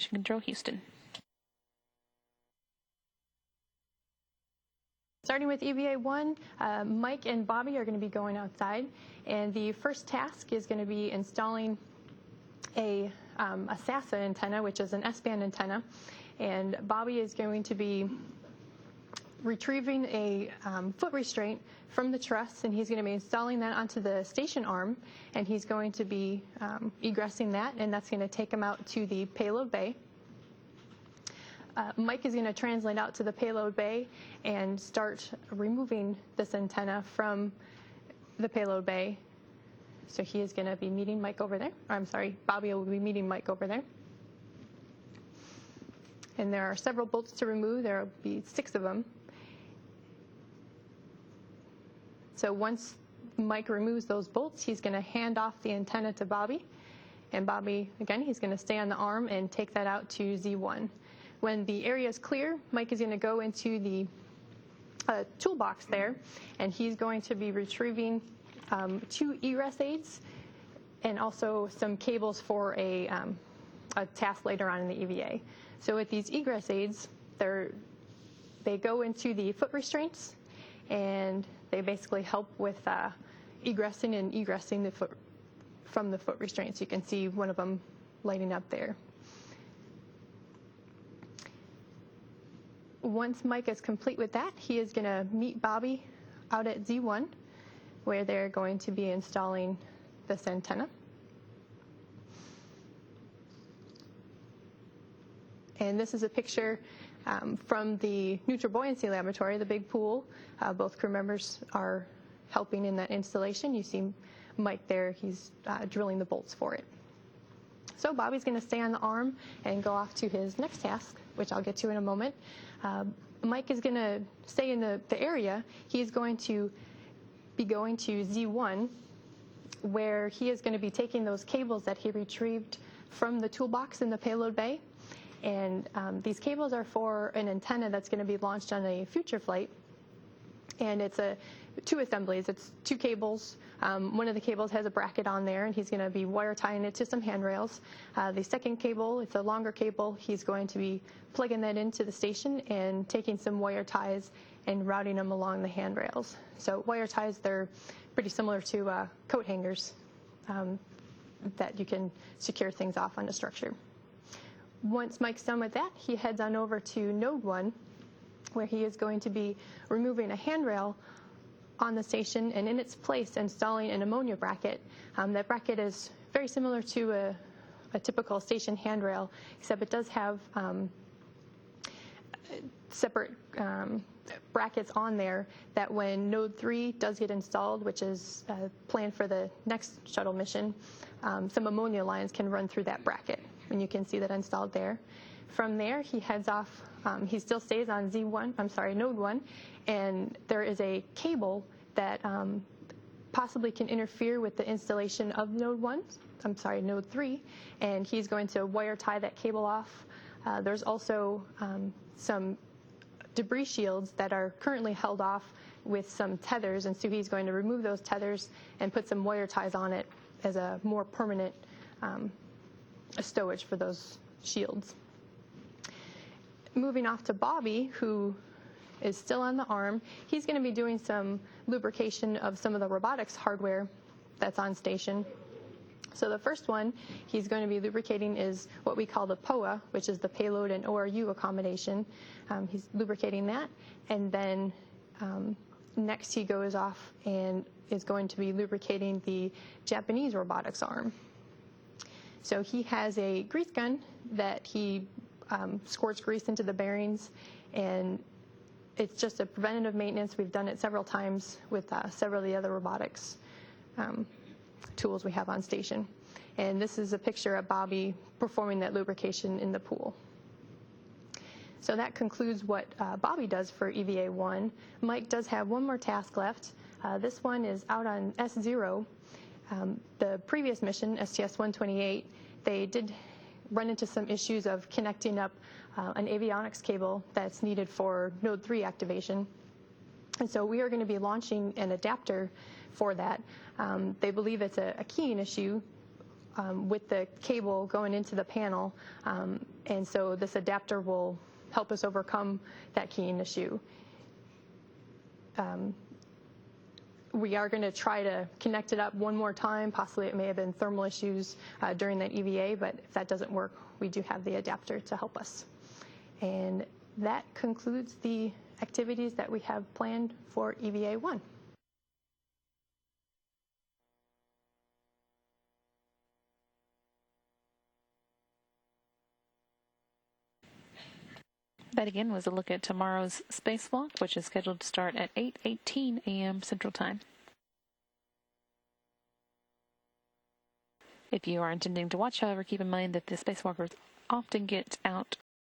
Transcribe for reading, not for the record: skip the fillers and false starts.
Control Houston. Starting with EVA1, Mike and Bobby are going to be going outside, and the first task is going to be installing a SASA antenna, which is an S-band antenna, and Bobby is going to be retrieving a foot restraint from the truss, and he's going to be installing that onto the station arm, and he's going to be egressing that, and that's going to take him out to the payload bay. Mike is going to translate out to the payload bay and start removing this antenna from the payload bay. So he is going to be meeting Mike over there. I'm sorry, Bobby will be meeting Mike over there. And there are several bolts to remove. There will be 6 of them. So once Mike removes those bolts, he's going to hand off the antenna to Bobby. And Bobby, again, he's going to stay on the arm and take that out to Z1. When the area is clear, Mike is going to go into the toolbox there, and he's going to be retrieving 2 egress aids and also some cables for a task later on in the EVA. So with these egress aids, they go into the foot restraints, and they basically help with egressing and egressing the foot from the foot restraints. You can see one of them lighting up there. Once Mike is complete with that, he is going to meet Bobby out at Z1, where they're going to be installing this antenna. And this is a picture from the neutral buoyancy laboratory, the big pool. Both crew members are helping in that installation. You see Mike there, he's drilling the bolts for it. So Bobby's going to stay on the arm and go off to his next task, which I'll get to in a moment. Mike is going to stay in the area. He's going to be going to Z1, where he is going to be taking those cables that he retrieved from the toolbox in the payload bay. And these cables are for an antenna that's going to be launched on a future flight. And it's 2 assemblies. It's 2 cables. One of the cables has a bracket on there, and he's going to be wire tying it to some handrails. The second cable, it's a longer cable. He's going to be plugging that into the station and taking some wire ties and routing them along the handrails. So wire ties, they're pretty similar to coat hangers that you can secure things off on a structure. Once Mike's done with that, he heads on over to node 1, where he is going to be removing a handrail on the station and in its place installing an ammonia bracket. That bracket is very similar to a typical station handrail, except it does have separate brackets on there that when node 3 does get installed, which is planned for the next shuttle mission, some ammonia lines can run through that bracket, and you can see that installed there. From there, he heads off. He still stays on node 1, and there is a cable that possibly can interfere with the installation of node 3, and he's going to wire tie that cable off. There's also some debris shields that are currently held off with some tethers, and so he's going to remove those tethers and put some wire ties on it as a more permanent stowage for those shields. Moving off to Bobby, who is still on the arm, he's going to be doing some lubrication of some of the robotics hardware that's on station. So the first one he's going to be lubricating is what we call the POA, which is the payload and ORU accommodation. He's lubricating that, and then next he goes off and is going to be lubricating the Japanese robotics arm. So he has a grease gun that he squirts grease into the bearings, and it's just a preventative maintenance. We've done it several times with several of the other robotics tools we have on station. And this is a picture of Bobby performing that lubrication in the pool. So that concludes what Bobby does for EVA1. Mike does have one more task left. This one is out on S0. The previous mission, STS-129, they did run into some issues of connecting up an avionics cable that's needed for node 3 activation. And so we are going to be launching an adapter for that. They believe it's a keying issue with the cable going into the panel. And so this adapter will help us overcome that keying issue. We are going to try to connect it up one more time. Possibly it may have been thermal issues during that EVA, but if that doesn't work, we do have the adapter to help us. And that concludes the activities that we have planned for EVA1. That again was a look at tomorrow's spacewalk, which is scheduled to start at 8:18 a.m. Central Time. If you are intending to watch, however, keep in mind that the spacewalkers often get out